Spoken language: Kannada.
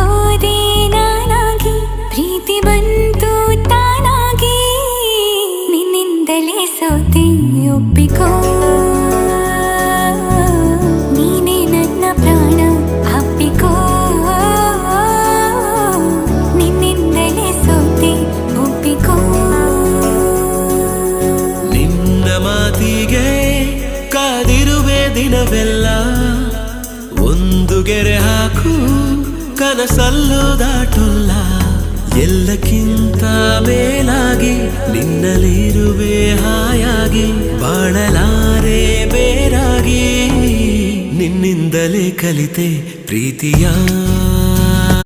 ಹೋದೆ ನಾನಾಗಿ, ಪ್ರೀತಿ ಬಂತು ತಾನಾಗಿ, ನಿನ್ನಿಂದಲೇ ಸೋತೆ ಒಪ್ಪಿಕೋ. ನೀನೇ ನನ್ನ ಪ್ರಾಣ ಅಪ್ಪಿಕೋ, ನಿನ್ನಿಂದಲೇ ಸೋತೆ ಒಪ್ಪಿಕೋ. ನಿನ್ನ ಮಾತಿಗೆ ಕಾದಿರುವೆ ದಿನವೆಲ್ಲ, ಒಂದು ಗೆರೆ ಹಾಕು ಕನಸಲ್ಲೂ ದಾಟೊಲ್ಲ. ಎಲ್ಲಕ್ಕಿಂತ ಮೇಲಾಗಿ ನಿನ್ನಲ್ಲಿರುವೆ ಹಾಯಾಗಿ, ಬಾಳಲಾರೆ ಬೇರಾಗಿ. ನಿನ್ನಿಂದಲೇ ಕಲಿತೆ ಪ್ರೀತಿಯ